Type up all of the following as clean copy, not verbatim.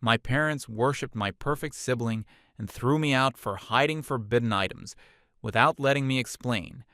My parents worshipped my perfect sibling and threw me out for hiding forbidden items without letting me explain.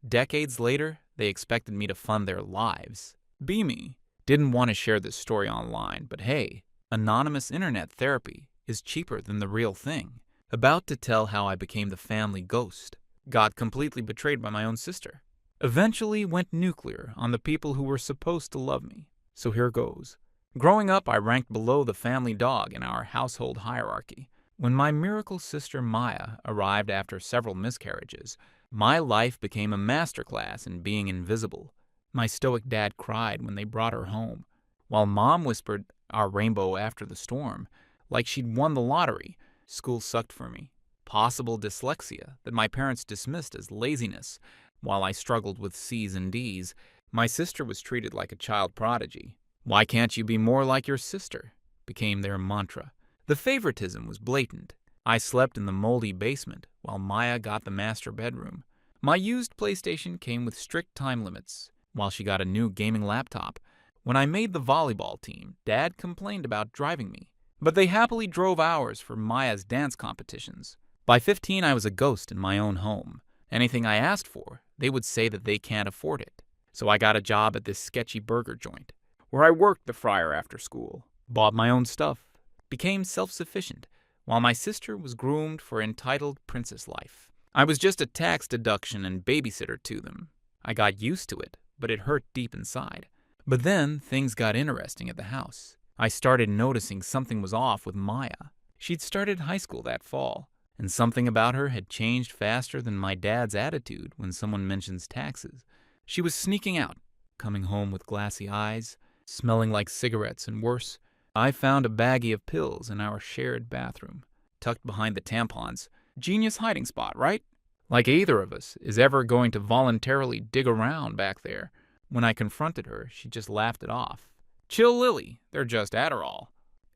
Decades later, they expected me to fund their lives. Be me. Didn't want to share this story online, but hey, anonymous internet therapy is cheaper than the real thing. About to tell how I became the family ghost. Got completely betrayed by my own sister. Eventually went nuclear on the people who were supposed to love me. So here goes. Growing up, I ranked below the family dog in our household hierarchy. When my miracle sister Maya arrived after several miscarriages, my life became a masterclass in being invisible. My stoic dad cried when they brought her home, while Mom whispered our rainbow after the storm, like she'd won the lottery. School sucked for me. Possible dyslexia that my parents dismissed as laziness, while I struggled with C's and D's. My sister was treated like a child prodigy. "Why can't you be more like your sister?" became their mantra. The favoritism was blatant. I slept in the moldy basement, while Maya got the master bedroom. My used PlayStation came with strict time limits, while she got a new gaming laptop. When I made the volleyball team, Dad complained about driving me, but they happily drove ours for Maya's dance competitions. By 15, I was a ghost in my own home. Anything I asked for, they would say that they can't afford it. So I got a job at this sketchy burger joint, where I worked the fryer after school, bought my own stuff, became self-sufficient, while my sister was groomed for entitled princess life. I was just a tax deduction and babysitter to them. I got used to it, but it hurt deep inside. But then things got interesting at the house. I started noticing something was off with Maya. She'd started high school that fall, and something about her had changed faster than my dad's attitude when someone mentions taxes. She was sneaking out, coming home with glassy eyes, smelling like cigarettes, and worse, I found a baggie of pills in our shared bathroom, tucked behind the tampons. Genius hiding spot, right? Like either of us is ever going to voluntarily dig around back there. When I confronted her, she just laughed it off. "Chill, Lily, they're just Adderall.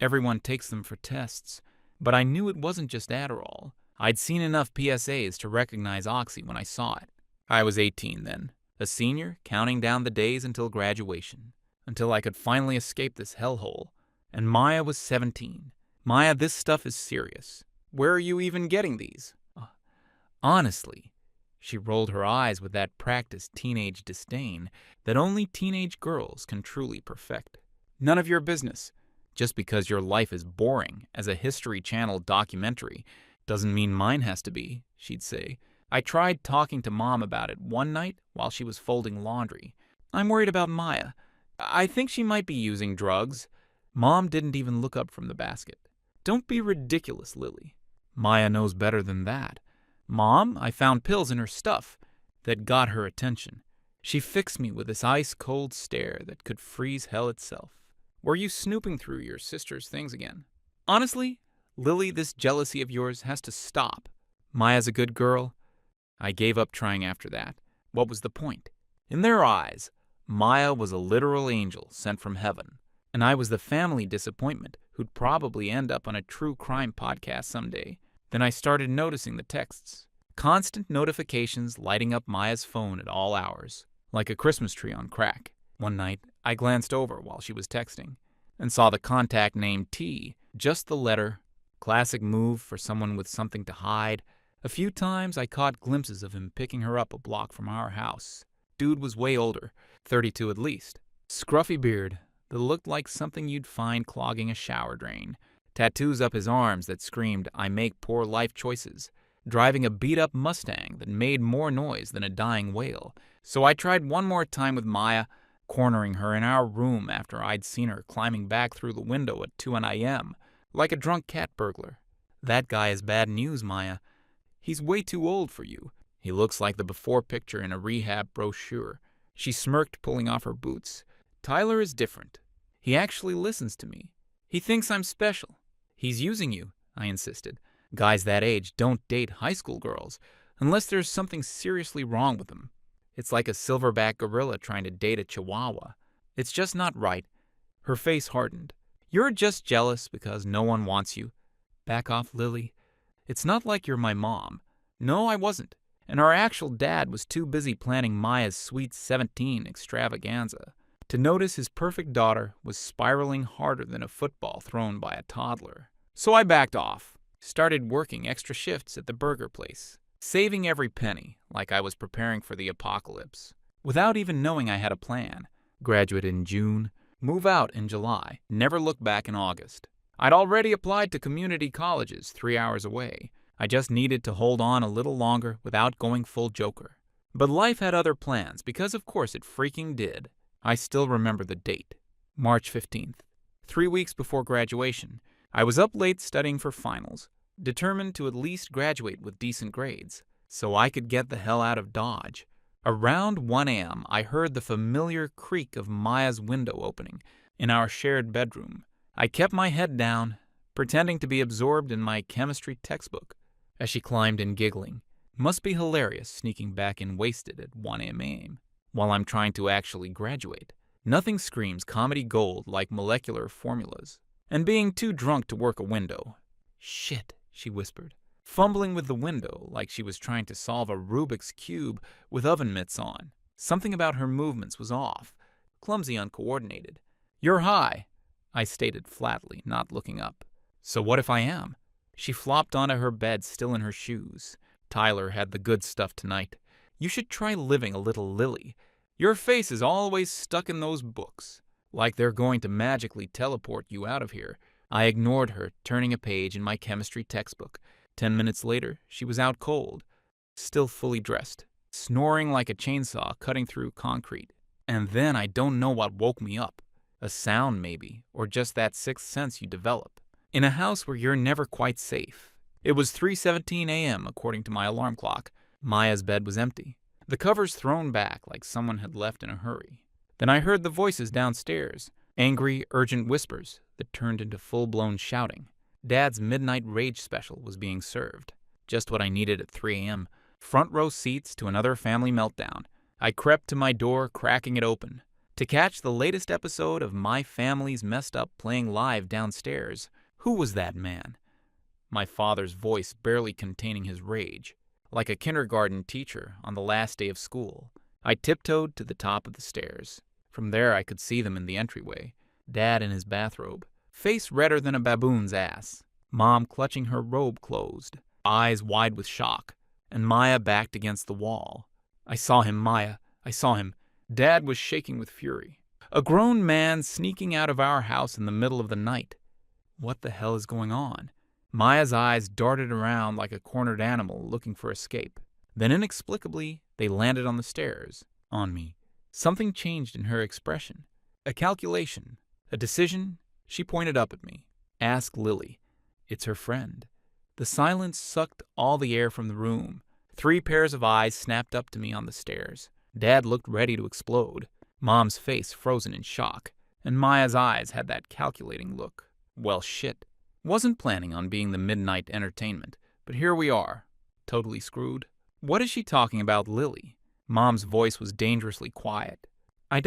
Everyone takes them for tests." But I knew it wasn't just Adderall. I'd seen enough PSAs to recognize Oxy when I saw it. I was 18 then, a senior counting down the days until graduation, until I could finally escape this hellhole. And Maya was 17. "Maya, this stuff is serious. Where are you even getting these?" Honestly, she rolled her eyes with that practiced teenage disdain that only teenage girls can truly perfect. "None of your business. Just because your life is boring as a History Channel documentary doesn't mean mine has to be," she'd say. I tried talking to Mom about it one night while she was folding laundry. "I'm worried about Maya. I think she might be using drugs." Mom didn't even look up from the basket. "Don't be ridiculous, Lily. Maya knows better than that." "Mom, I found pills in her stuff." That got her attention. She fixed me with this ice-cold stare that could freeze hell itself. "Were you snooping through your sister's things again?" "Honestly, Lily, this jealousy of yours has to stop. Maya's a good girl." I gave up trying after that. What was the point? In their eyes, Maya was a literal angel sent from heaven, and I was the family disappointment who'd probably end up on a true crime podcast someday. Then I started noticing the texts. Constant notifications lighting up Maya's phone at all hours, like a Christmas tree on crack. One night, I glanced over while she was texting and saw the contact name T, just the letter. Classic move for someone with something to hide. A few times I caught glimpses of him picking her up a block from our house. Dude was way older, 32 at least. Scruffy beard that looked like something you'd find clogging a shower drain. Tattoos up his arms that screamed, "I make poor life choices." Driving a beat-up Mustang that made more noise than a dying whale. So I tried one more time with Maya, cornering her in our room after I'd seen her climbing back through the window at 2 a.m., like a drunk cat burglar. "That guy is bad news, Maya. He's way too old for you. He looks like the before picture in a rehab brochure." She smirked, pulling off her boots. "Tyler is different. He actually listens to me. He thinks I'm special." "He's using you," I insisted. "Guys that age don't date high school girls unless there's something seriously wrong with them. It's like a silverback gorilla trying to date a chihuahua. It's just not right." Her face hardened. "You're just jealous because no one wants you." "Back off, Lily. It's not like you're my mom." No, I wasn't. And our actual dad was too busy planning Maya's sweet 17 extravaganza. to notice his perfect daughter was spiraling harder than a football thrown by a toddler. So I backed off, started working extra shifts at the burger place, saving every penny like I was preparing for the apocalypse, without even knowing I had a plan. Graduate in June, move out in July, never look back in August. I'd already applied to community colleges 3 hours away. I just needed to hold on a little longer without going full Joker. But life had other plans, because of course it freaking did. I still remember the date, March 15th. 3 weeks before graduation, I was up late studying for finals, determined to at least graduate with decent grades, so I could get the hell out of Dodge. Around 1 a.m., I heard the familiar creak of Maya's window opening in our shared bedroom. I kept my head down, pretending to be absorbed in my chemistry textbook, as she climbed in giggling. Must be hilarious sneaking back in wasted at 1 a.m. while I'm trying to actually graduate. Nothing screams comedy gold like molecular formulas. And being too drunk to work a window. Shit, she whispered, fumbling with the window like she was trying to solve a Rubik's Cube with oven mitts on. Something about her movements was off, clumsy, uncoordinated. You're high, I stated flatly, not looking up. So what if I am? She flopped onto her bed, still in her shoes. Tyler had the good stuff tonight. You should try living a little Lily. Your face is always stuck in those books, like they're going to magically teleport you out of here. I ignored her, turning a page in my chemistry textbook. 10 minutes later, she was out cold, still fully dressed, snoring like a chainsaw cutting through concrete. And then I don't know what woke me up. A sound maybe, or just that sixth sense you develop. In a house where you're never quite safe. It was 3:17 a.m. according to my alarm clock. Maya's bed was empty, the covers thrown back like someone had left in a hurry. Then I heard the voices downstairs, angry, urgent whispers that turned into full-blown shouting. Dad's midnight rage special was being served. Just what I needed at 3 a.m. Front row seats to another family meltdown. I crept to my door, cracking it open, to catch the latest episode of My Family's Messed Up playing live downstairs. Who was that man? My father's voice barely containing his rage, like a kindergarten teacher on the last day of school. I tiptoed to the top of the stairs. From there I could see them in the entryway. Dad in his bathrobe, face redder than a baboon's ass. Mom clutching her robe closed, eyes wide with shock, and Maya backed against the wall. I saw him, Maya. I saw him. Dad was shaking with fury. A grown man sneaking out of our house in the middle of the night. What the hell is going on? Maya's eyes darted around like a cornered animal looking for escape. Then inexplicably, they landed on the stairs, on me. Something changed in her expression. A calculation. A decision. She pointed up at me. Ask Lily. It's her friend. The silence sucked all the air from the room. 3 pairs of eyes snapped up to me on the stairs. Dad looked ready to explode. Mom's face frozen in shock. And Maya's eyes had that calculating look. Well, shit. Wasn't planning on being the midnight entertainment, but here we are. Totally screwed. What is she talking about, Lily? Mom's voice was dangerously quiet. I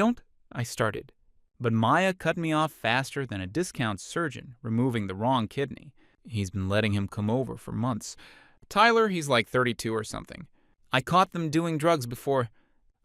started. But Maya cut me off faster than a discount surgeon removing the wrong kidney. He's been letting him come over for months. Tyler, he's like 32 or something. I caught them doing drugs before.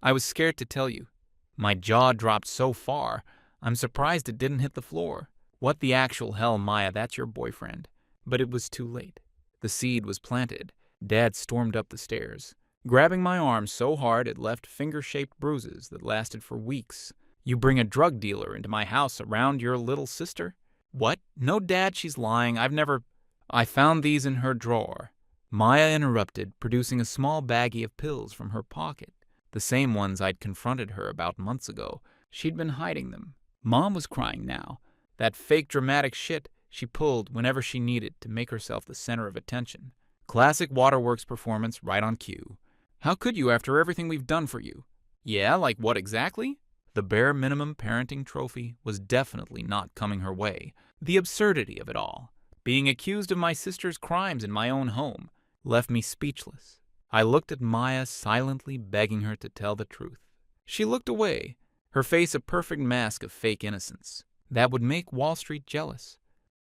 I was scared to tell you. My jaw dropped so far, I'm surprised it didn't hit the floor. What the actual hell, Maya, that's your boyfriend. But it was too late. The seed was planted. Dad stormed up the stairs, grabbing my arm so hard it left finger-shaped bruises that lasted for weeks. You bring a drug dealer into my house around your little sister? What? No, Dad, she's lying. I found these in her drawer. Maya interrupted, producing a small baggie of pills from her pocket. The same ones I'd confronted her about months ago. She'd been hiding them. Mom was crying now. That fake dramatic shit she pulled whenever she needed to make herself the center of attention. Classic Waterworks performance right on cue. How could you after everything we've done for you? Yeah, like what exactly? The bare minimum parenting trophy was definitely not coming her way. The absurdity of it all, being accused of my sister's crimes in my own home, left me speechless. I looked at Maya, silently begging her to tell the truth. She looked away, her face a perfect mask of fake innocence. That would make Wall Street jealous.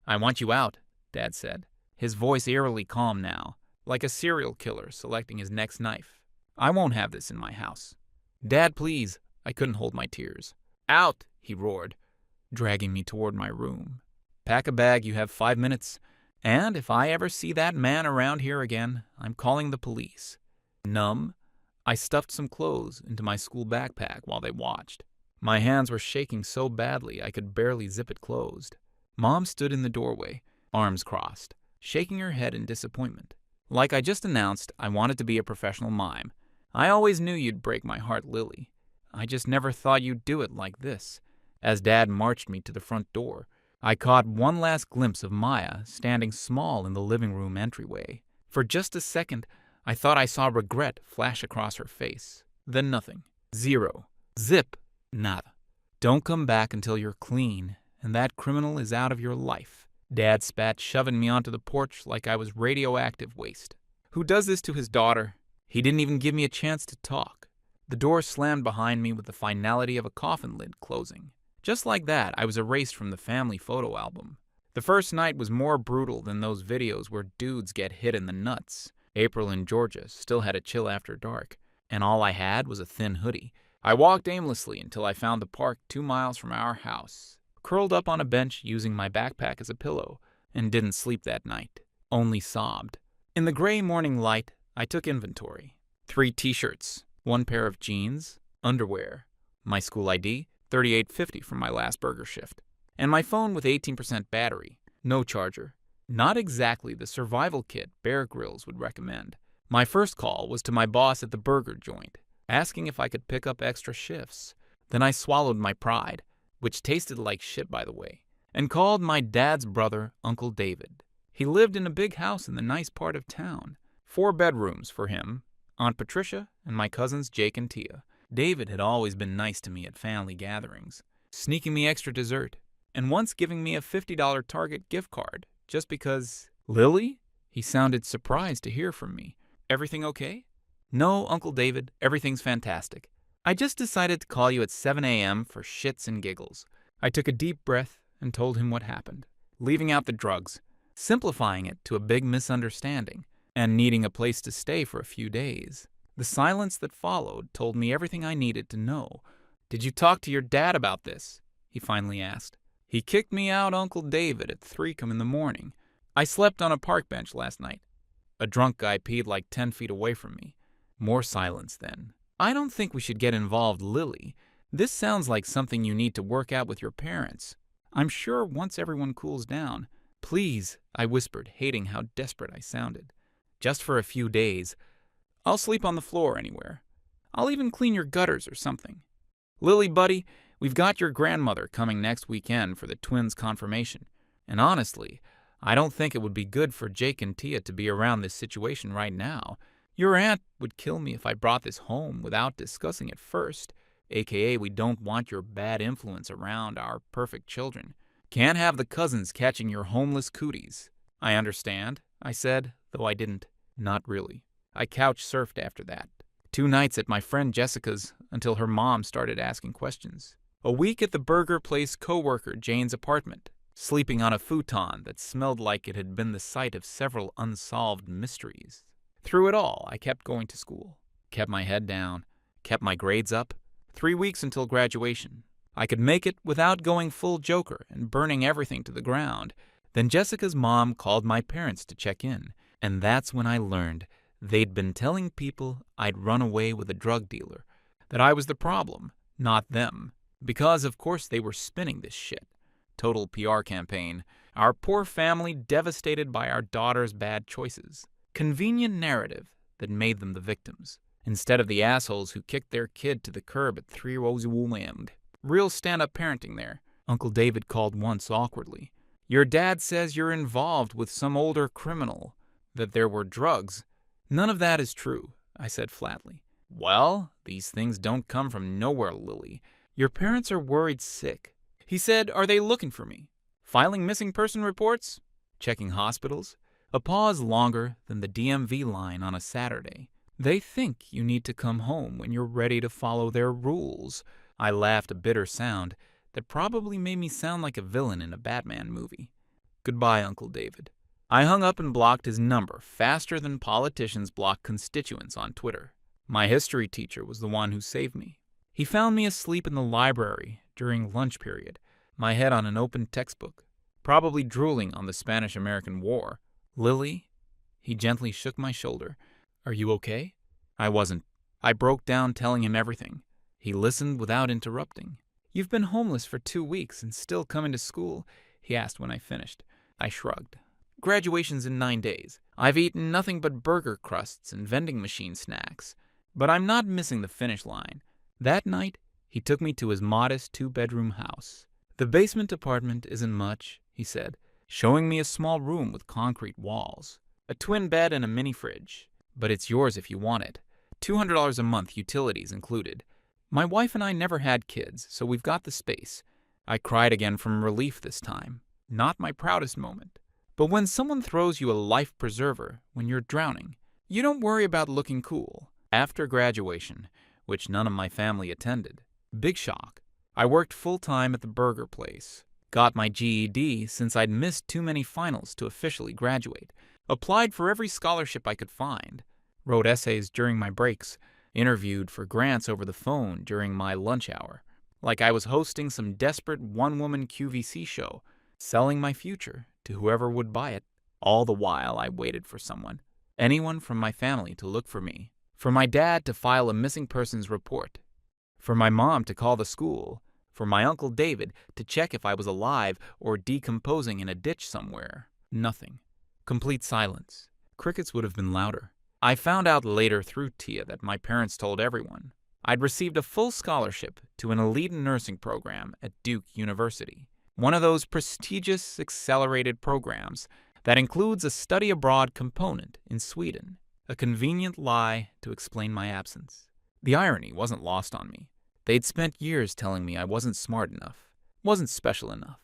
I want you out, Dad said, his voice eerily calm now, like a serial killer selecting his next knife. I won't have this in my house. Dad, please. I couldn't hold my tears. Out, he roared, dragging me toward my room. Pack a bag, you have 5 minutes. And if I ever see that man around here again, I'm calling the police. Numb, I stuffed some clothes into my school backpack while they watched. My hands were shaking so badly I could barely zip it closed. Mom stood in the doorway, arms crossed, shaking her head in disappointment. Like I just announced, I wanted to be a professional mime. I always knew you'd break my heart, Lily. I just never thought you'd do it like this. As Dad marched me to the front door, I caught one last glimpse of Maya standing small in the living room entryway. For just a second, I thought I saw regret flash across her face. Then nothing. Zero. Zip. Nada. Don't come back until you're clean, and that criminal is out of your life. Dad spat, shoving me onto the porch like I was radioactive waste. Who does this to his daughter? He didn't even give me a chance to talk. The door slammed behind me with the finality of a coffin lid closing. Just like that, I was erased from the family photo album. The first night was more brutal than those videos where dudes get hit in the nuts. April in Georgia still had a chill after dark, and all I had was a thin hoodie. I walked aimlessly until I found the park 2 miles from our house, curled up on a bench using my backpack as a pillow, and didn't sleep that night, only sobbed. In the gray morning light, I took inventory. 3 t-shirts, 1 pair of jeans, underwear, my school ID, $38.50 from my last burger shift, and my phone with 18% battery, no charger. Not exactly the survival kit Bear Grylls would recommend. My first call was to my boss at the burger joint, asking if I could pick up extra shifts. Then I swallowed my pride, which tasted like shit by the way, and called my dad's brother, Uncle David. He lived in a big house in the nice part of town. 4 bedrooms for him, Aunt Patricia, and my cousins Jake and Tia. David had always been nice to me at family gatherings, sneaking me extra dessert, and once giving me a $50 Target gift card, just because... Lily? He sounded surprised to hear from me. Everything okay? No, Uncle David, everything's fantastic. I just decided to call you at 7 a.m. for shits and giggles. I took a deep breath and told him what happened, leaving out the drugs, simplifying it to a big misunderstanding, and needing a place to stay for a few days. The silence that followed told me everything I needed to know. Did you talk to your dad about this? He finally asked. He kicked me out, Uncle David, at 3 in the morning. I slept on a park bench last night. A drunk guy peed like 10 feet away from me. More silence then. I don't think we should get involved, Lily. This sounds like something you need to work out with your parents. I'm sure once everyone cools down. Please, I whispered, hating how desperate I sounded. Just for a few days. I'll sleep on the floor anywhere. I'll even clean your gutters or something. Lily, buddy, we've got your grandmother coming next weekend for the twins' confirmation. And honestly, I don't think it would be good for Jake and Tia to be around this situation right now. Your aunt would kill me if I brought this home without discussing it first, aka we don't want your bad influence around our perfect children. Can't have the cousins catching your homeless cooties. I understand, I said, though I didn't. Not really. I couch surfed after that. 2 nights at my friend Jessica's until her mom started asking questions. A week at the burger place coworker Jane's apartment, sleeping on a futon that smelled like it had been the site of several unsolved mysteries. Through it all, I kept going to school, kept my head down, kept my grades up. 3 weeks until graduation. I could make it without going full Joker and burning everything to the ground. Then Jessica's mom called my parents to check in, and that's when I learned they'd been telling people I'd run away with a drug dealer, that I was the problem, not them. Because, of course, they were spinning this shit. Total PR campaign. Our poor family devastated by our daughter's bad choices. Convenient narrative that made them the victims, instead of the assholes who kicked their kid to the curb at 3 years old. Real stand-up parenting there. Uncle David called once awkwardly. Your dad says you're involved with some older criminal, that there were drugs. None of that is true, I said flatly. Well, these things don't come from nowhere, Lily. Your parents are worried sick. He said, are they looking for me? Filing missing person reports? Checking hospitals? A pause longer than the DMV line on a Saturday. They think you need to come home when you're ready to follow their rules. I laughed a bitter sound that probably made me sound like a villain in a Batman movie. Goodbye, Uncle David. I hung up and blocked his number faster than politicians block constituents on Twitter. My history teacher was the one who saved me. He found me asleep in the library, during lunch period, my head on an open textbook, probably drooling on the Spanish-American War. "Lily?" He gently shook my shoulder. "Are you okay?" I wasn't. I broke down telling him everything. He listened without interrupting. "You've been homeless for 2 weeks and still coming to school?" he asked when I finished. I shrugged. "Graduation's in 9 days. I've eaten nothing but burger crusts and vending machine snacks. But I'm not missing the finish line." That night, he took me to his modest 2-bedroom house. "The basement apartment isn't much," he said, showing me a small room with concrete walls, a twin bed and a mini fridge. "But it's yours if you want it. $200 a month, utilities included. My wife and I never had kids, so we've got the space." I cried again from relief this time. Not my proudest moment. But when someone throws you a life preserver when you're drowning, you don't worry about looking cool. After graduation, which none of my family attended, big shock, I worked full-time at the burger place. Got my GED since I'd missed too many finals to officially graduate. Applied for every scholarship I could find. Wrote essays during my breaks. Interviewed for grants over the phone during my lunch hour. Like I was hosting some desperate one-woman QVC show, selling my future to whoever would buy it. All the while I waited for someone, anyone from my family, to look for me. For my dad to file a missing persons report. For my mom to call the school. For my Uncle David to check if I was alive or decomposing in a ditch somewhere. Nothing. Complete silence. Crickets would have been louder. I found out later through Tia that my parents told everyone. I'd received a full scholarship to an elite nursing program at Duke University. One of those prestigious accelerated programs that includes a study abroad component in Sweden. A convenient lie to explain my absence. The irony wasn't lost on me. They'd spent years telling me I wasn't smart enough, wasn't special enough.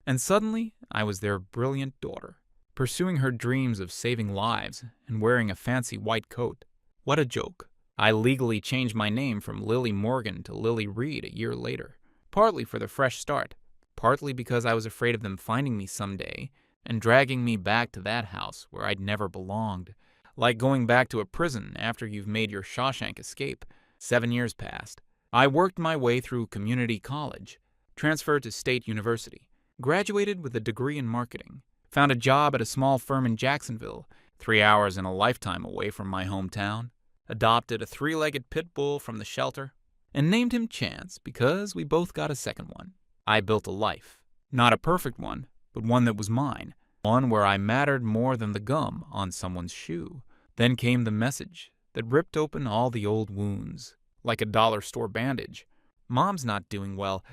And suddenly, I was their brilliant daughter, pursuing her dreams of saving lives and wearing a fancy white coat. What a joke. I legally changed my name from Lily Morgan to Lily Reed a year later, partly for the fresh start, partly because I was afraid of them finding me someday and dragging me back to that house where I'd never belonged. Like going back to a prison after you've made your Shawshank escape. 7 years passed. I worked my way through community college, transferred to State University, graduated with a degree in marketing, found a job at a small firm in Jacksonville, 3 hours in a lifetime away from my hometown, adopted a 3-legged pit bull from the shelter, and named him Chance because we both got a second one. I built a life. Not a perfect one, but one that was mine. One where I mattered more than the gum on someone's shoe. Then came the message that ripped open all the old wounds, like a dollar store bandage. "Mom's not doing well.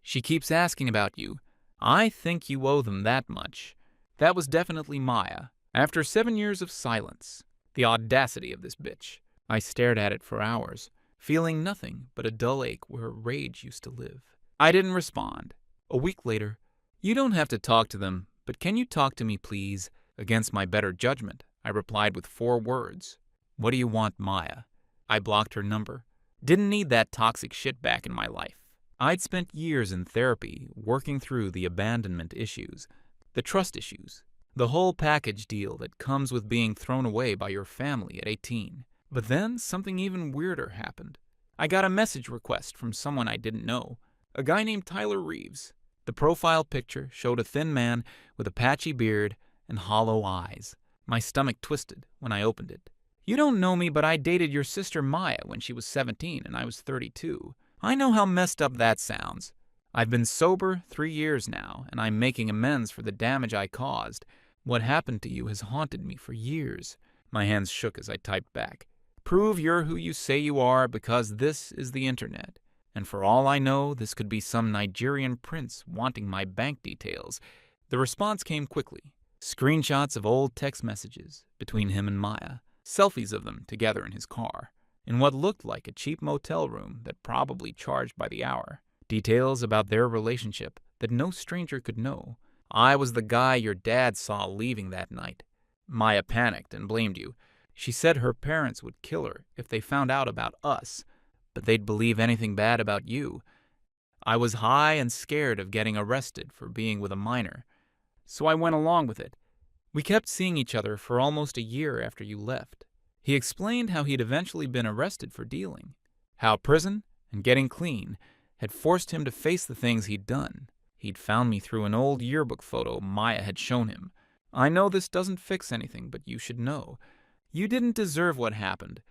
She keeps asking about you. I think you owe them that much." That was definitely Maya. After 7 years of silence, the audacity of this bitch. I stared at it for hours, feeling nothing but a dull ache where rage used to live. I didn't respond. A week later, "You don't have to talk to them, but can you talk to me, please?" Against my better judgment, I replied with 4 words. "What do you want, Maya?" I blocked her number. Didn't need that toxic shit back in my life. I'd spent years in therapy working through the abandonment issues, the trust issues, the whole package deal that comes with being thrown away by your family at 18. But then something even weirder happened. I got a message request from someone I didn't know, a guy named Tyler Reeves. The profile picture showed a thin man with a patchy beard and hollow eyes. My stomach twisted when I opened it. "You don't know me, but I dated your sister Maya when she was 17 and I was 32. I know how messed up that sounds. I've been sober 3 years now, and I'm making amends for the damage I caused. What happened to you has haunted me for years." My hands shook as I typed back. "Prove you're who you say you are, because this is the internet. And for all I know, this could be some Nigerian prince wanting my bank details." The response came quickly. Screenshots of old text messages between him and Maya. Selfies of them together in his car, in what looked like a cheap motel room that probably charged by the hour. Details about their relationship that no stranger could know. "I was the guy your dad saw leaving that night." Maya panicked and blamed you. She said her parents would kill her if they found out about us, but they'd believe anything bad about you. I was high and scared of getting arrested for being with a minor, so I went along with it. We kept seeing each other for almost a year after you left. He explained how he'd eventually been arrested for dealing, how prison and getting clean had forced him to face the things he'd done. He'd found me through an old yearbook photo Maya had shown him. I know this doesn't fix anything, but you should know. You didn't deserve what happened.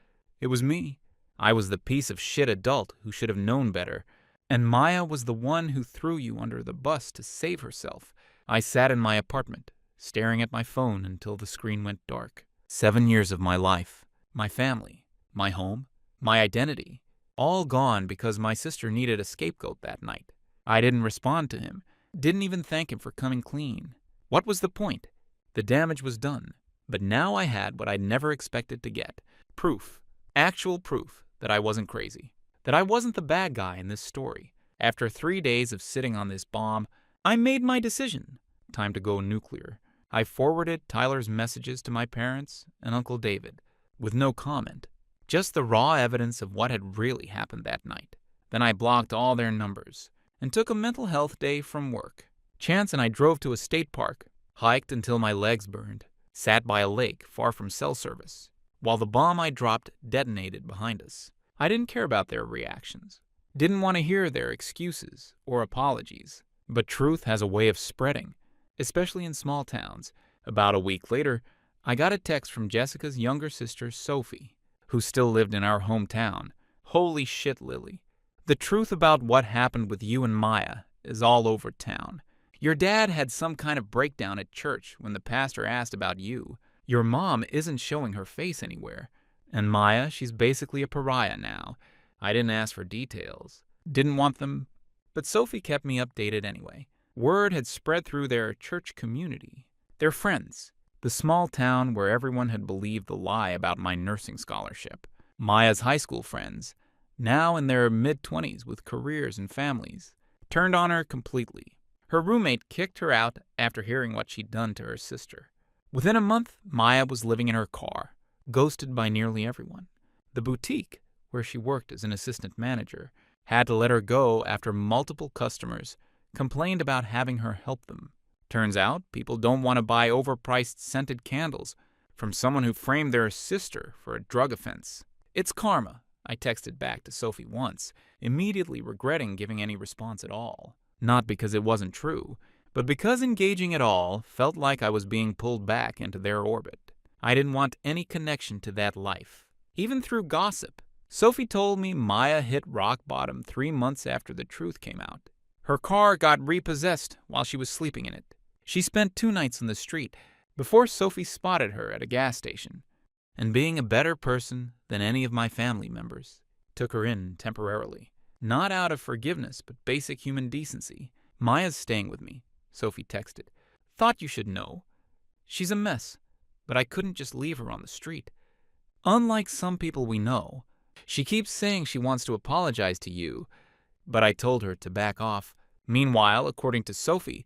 It was me. I was the piece of shit adult who should have known better. And Maya was the one who threw you under the bus to save herself. I sat in my apartment, staring at my phone until the screen went dark. 7 years of my life, my family, my home, my identity, all gone because my sister needed a scapegoat that night. I didn't respond to him, didn't even thank him for coming clean. What was the point? The damage was done, but now I had what I'd never expected to get. Proof, actual proof that I wasn't crazy, that I wasn't the bad guy in this story. After 3 days of sitting on this bomb, I made my decision. Time to go nuclear. I forwarded Tyler's messages to my parents and Uncle David, with no comment. Just the raw evidence of what had really happened that night. Then I blocked all their numbers and took a mental health day from work. Chance and I drove to a state park, hiked until my legs burned, sat by a lake far from cell service, while the bomb I dropped detonated behind us. I didn't care about their reactions, didn't want to hear their excuses or apologies. But truth has a way of spreading, especially in small towns. About a week later, I got a text from Jessica's younger sister, Sophie, who still lived in our hometown. Holy shit, Lily. The truth about what happened with you and Maya is all over town. Your dad had some kind of breakdown at church when the pastor asked about you. Your mom isn't showing her face anywhere. And Maya, she's basically a pariah now. I didn't ask for details. Didn't want them, but Sophie kept me updated anyway. Word had spread through their church community, their friends, the small town where everyone had believed the lie about my nursing scholarship. Maya's high school friends, now in their mid-20s with careers and families, turned on her completely. Her roommate kicked her out after hearing what she'd done to her sister. Within a month, Maya was living in her car, ghosted by nearly everyone. The boutique, where she worked as an assistant manager, had to let her go after multiple customers complained about having her help them. Turns out, people don't want to buy overpriced scented candles from someone who framed their sister for a drug offense. It's karma, I texted back to Sophie once, immediately regretting giving any response at all. Not because it wasn't true, but because engaging at all felt like I was being pulled back into their orbit. I didn't want any connection to that life. Even through gossip, Sophie told me Maya hit rock bottom 3 months after the truth came out. Her car got repossessed while she was sleeping in it. She spent 2 nights on the street before Sophie spotted her at a gas station, and being a better person than any of my family members, took her in temporarily. Not out of forgiveness, but basic human decency. Maya's staying with me, Sophie texted. Thought you should know. She's a mess, but I couldn't just leave her on the street. Unlike some people we know, she keeps saying she wants to apologize to you, but I told her to back off. Meanwhile, according to Sophie,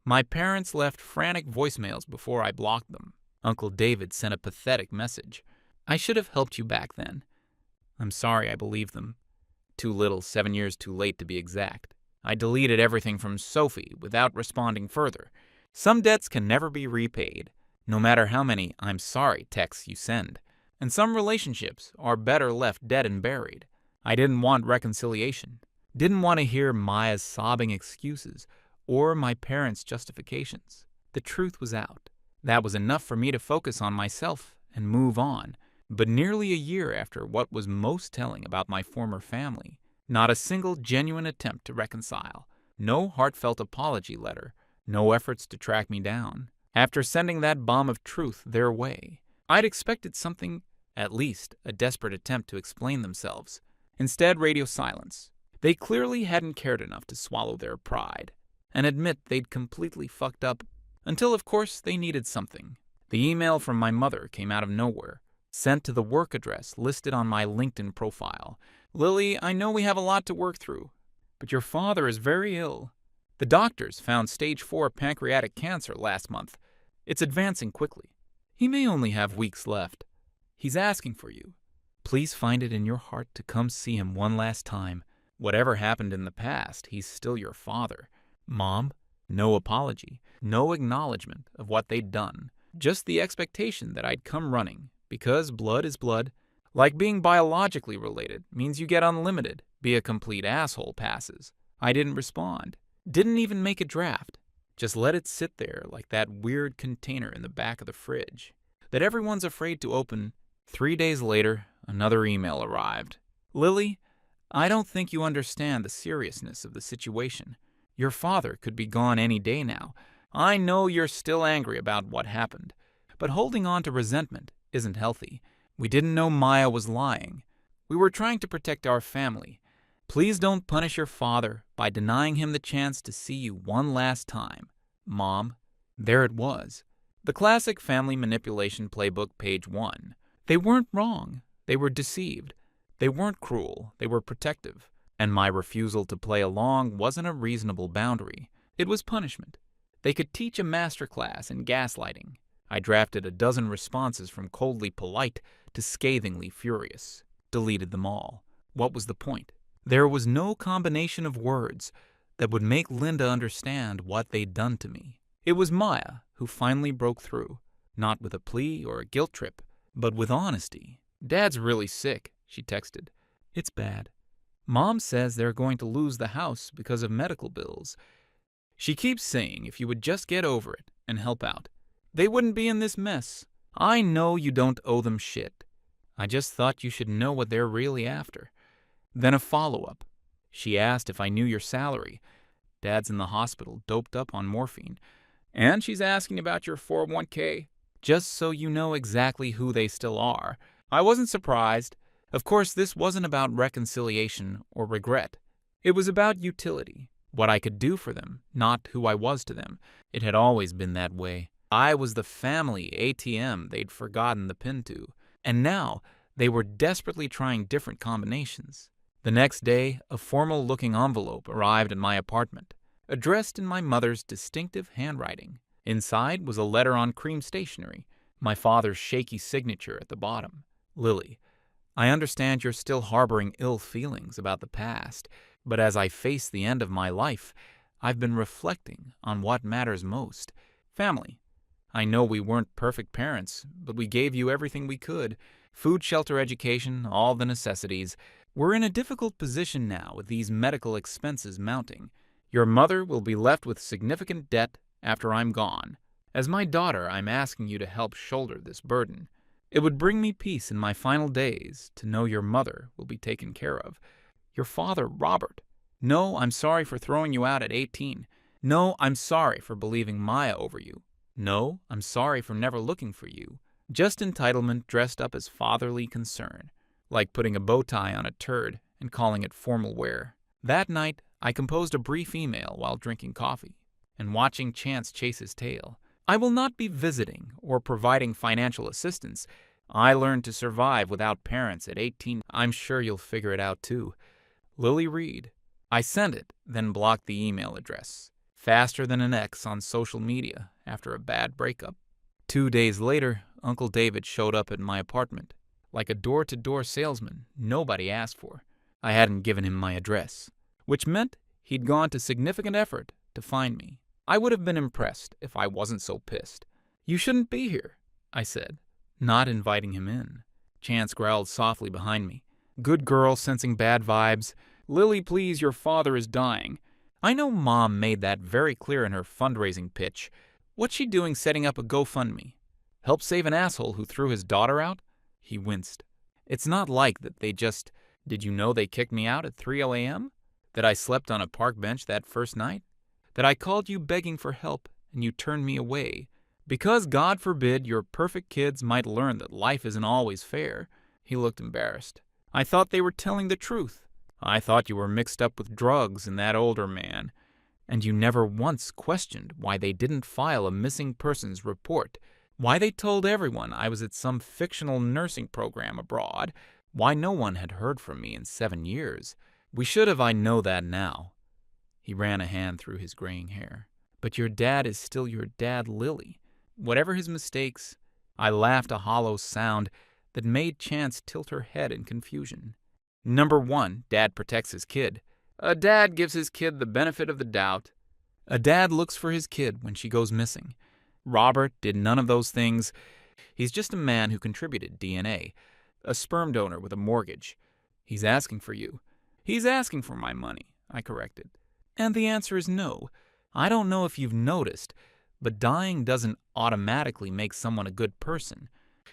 my parents left frantic voicemails before I blocked them. Uncle David sent a pathetic message. I should have helped you back then. I'm sorry I believed them. Too little, 7 years too late to be exact. I deleted everything from Sophie without responding further. Some debts can never be repaid, no matter how many I'm sorry texts you send. And some relationships are better left dead and buried. I didn't want reconciliation. Didn't want to hear Maya's sobbing excuses or my parents' justifications. The truth was out. That was enough for me to focus on myself and move on. But nearly a year after what was most telling about my former family, not a single genuine attempt to reconcile, no heartfelt apology letter, no efforts to track me down. After sending that bomb of truth their way, I'd expected something, at least a desperate attempt to explain themselves. Instead, radio silence. They clearly hadn't cared enough to swallow their pride and admit they'd completely fucked up, until of course they needed something. The email from my mother came out of nowhere, sent to the work address listed on my LinkedIn profile. Lily, I know we have a lot to work through, but your father is very ill. The doctors found stage 4 pancreatic cancer last month. It's advancing quickly. He may only have weeks left. He's asking for you. Please find it in your heart to come see him one last time. Whatever happened in the past, he's still your father. Mom, no apology, no acknowledgement of what they'd done. Just the expectation that I'd come running, because blood is blood. Like being biologically related means you get unlimited, Be a complete asshole passes. I didn't respond. Didn't even make a draft. Just let it sit there like that weird container in the back of the fridge that everyone's afraid to open. 3 days later, another email arrived. Lily, I don't think you understand the seriousness of the situation. Your father could be gone any day now. I know you're still angry about what happened, but holding on to resentment isn't healthy. We didn't know Maya was lying. We were trying to protect our family. Please don't punish your father by denying him the chance to see you one last time. Mom. There it was. The classic family manipulation playbook, page 1. They weren't wrong. They were deceived. They weren't cruel. They were protective. And my refusal to play along wasn't a reasonable boundary. It was punishment. They could teach a master class in gaslighting. I drafted a dozen responses from coldly polite to scathingly furious. Deleted them all. What was the point? There was no combination of words that would make Linda understand what they'd done to me. It was Maya who finally broke through, not with a plea or a guilt trip, but with honesty. Dad's really sick, she texted. It's bad. Mom says they're going to lose the house because of medical bills. She keeps saying if you would just get over it and help out, they wouldn't be in this mess. I know you don't owe them shit. I just thought you should know what they're really after. Then a follow-up. She asked if I knew your salary. Dad's in the hospital, doped up on morphine. And she's asking about your 401k, just so you know exactly who they still are. I wasn't surprised. Of course, this wasn't about reconciliation or regret. It was about utility, what I could do for them, not who I was to them. It had always been that way. I was the family ATM they'd forgotten the PIN to, and now they were desperately trying different combinations. The next day, a formal-looking envelope arrived at my apartment, addressed in my mother's distinctive handwriting. Inside was a letter on cream stationery, my father's shaky signature at the bottom. Lily, I understand you're still harboring ill feelings about the past, but as I face the end of my life, I've been reflecting on what matters most. Family. I know we weren't perfect parents, but we gave you everything we could. Food, shelter, education, all the necessities. We're in a difficult position now with these medical expenses mounting. Your mother will be left with significant debt after I'm gone. As my daughter, I'm asking you to help shoulder this burden. It would bring me peace in my final days to know your mother will be taken care of. Your father, Robert. No, I'm sorry for throwing you out at 18. No, I'm sorry for believing Maya over you. No, I'm sorry for never looking for you. Just entitlement dressed up as fatherly concern, like putting a bow tie on a turd and calling it formal wear. That night, I composed a brief email while drinking coffee and watching Chance chase his tail. I will not be visiting or providing financial assistance. I learned to survive without parents at 18. I'm sure you'll figure it out too. Lily Reed. I sent it, then blocked the email address. Faster than an ex on social media after a bad breakup. 2 days later, Uncle David showed up at my apartment, like a door-to-door salesman nobody asked for. I hadn't given him my address, which meant he'd gone to significant effort to find me. I would have been impressed if I wasn't so pissed. You shouldn't be here, I said, not inviting him in. Chance growled softly behind me. Good girl, sensing bad vibes. Lily, please, your father is dying. I know Mom made that very clear in her fundraising pitch. What's she doing setting up a GoFundMe? Help save an asshole who threw his daughter out? He winced. It's not like that they just... Did you know they kicked me out at 3 a.m.? That I slept on a park bench that first night? That I called you begging for help and you turned me away? Because, God forbid, your perfect kids might learn that life isn't always fair. He looked embarrassed. I thought they were telling the truth. I thought you were mixed up with drugs and that older man. And you never once questioned why they didn't file a missing persons report. Why they told everyone I was at some fictional nursing program abroad. Why no one had heard from me in 7 years. We should have, I know that now. He ran a hand through his graying hair. But your dad is still your dad, Lily. Whatever his mistakes, I laughed a hollow sound that made Chance tilt her head in confusion. Number 1, Dad protects his kid. A dad gives his kid the benefit of the doubt. A dad looks for his kid when she goes missing. Robert did none of those things. He's just a man who contributed DNA. A sperm donor with a mortgage. He's asking for you. He's asking for my money, I corrected. And the answer is no. I don't know if you've noticed, but dying doesn't automatically make someone a good person.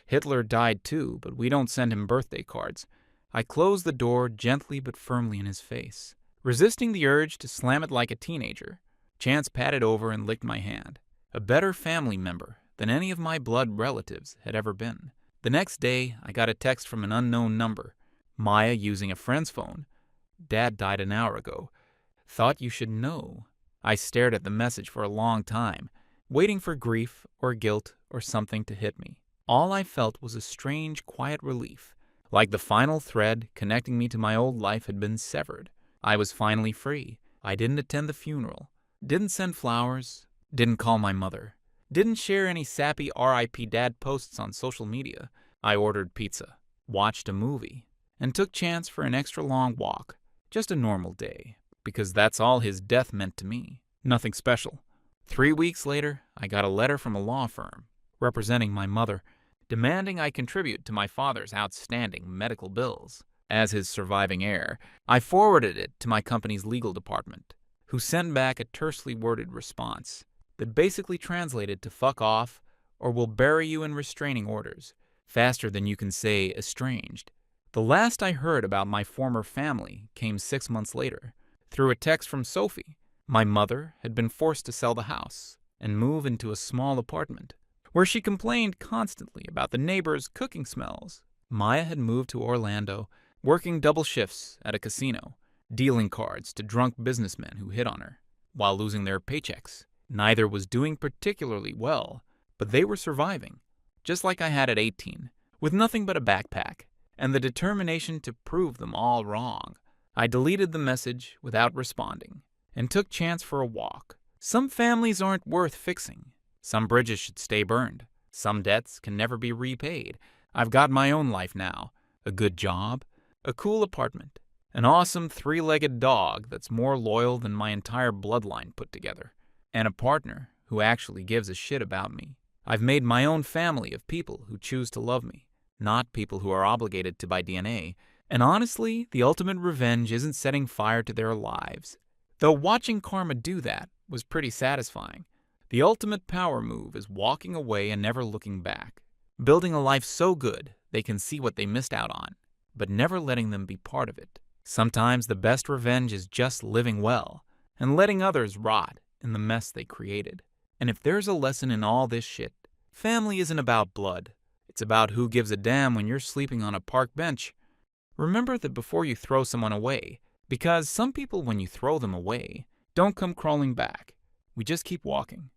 Hitler died too, but we don't send him birthday cards. I closed the door gently but firmly in his face, resisting the urge to slam it like a teenager. Chance patted over and licked my hand. A better family member than any of my blood relatives had ever been. The next day, I got a text from an unknown number. Maya using a friend's phone. Dad died an hour ago. Thought you should know. I stared at the message for a long time, waiting for grief or guilt or something to hit me. All I felt was a strange, quiet relief, like the final thread connecting me to my old life had been severed. I was finally free. I didn't attend the funeral, didn't send flowers, didn't call my mother, didn't share any sappy R.I.P. Dad posts on social media. I ordered pizza, watched a movie, and took Chance for an extra long walk. Just a normal day, because that's all his death meant to me. Nothing special. 3 weeks later, I got a letter from a law firm representing my mother, demanding I contribute to my father's outstanding medical bills. As his surviving heir, I forwarded it to my company's legal department, who sent back a tersely worded response that basically translated to fuck off or we'll bury you in restraining orders, faster than you can say estranged. The last I heard about my former family came 6 months later, through a text from Sophie. My mother had been forced to sell the house and move into a small apartment, where she complained constantly about the neighbors' cooking smells. Maya had moved to Orlando, working double shifts at a casino, dealing cards to drunk businessmen who hit on her, while losing their paychecks. Neither was doing particularly well, but they were surviving, just like I had at 18, with nothing but a backpack, and the determination to prove them all wrong. I deleted the message without responding, and took Chance for a walk. Some families aren't worth fixing. Some bridges should stay burned. Some debts can never be repaid. I've got my own life now. A good job, a cool apartment, an awesome 3-legged dog that's more loyal than my entire bloodline put together, and a partner who actually gives a shit about me. I've made my own family of people who choose to love me, not people who are obligated to by DNA. And honestly, the ultimate revenge isn't setting fire to their lives. Though watching karma do that was pretty satisfying. The ultimate power move is walking away and never looking back. Building a life so good they can see what they missed out on, but never letting them be part of it. Sometimes the best revenge is just living well and letting others rot in the mess they created. And if there's a lesson in all this shit, family isn't about blood. It's about who gives a damn when you're sleeping on a park bench. Remember that before you throw someone away, because some people, when you throw them away, don't come crawling back. We just keep walking.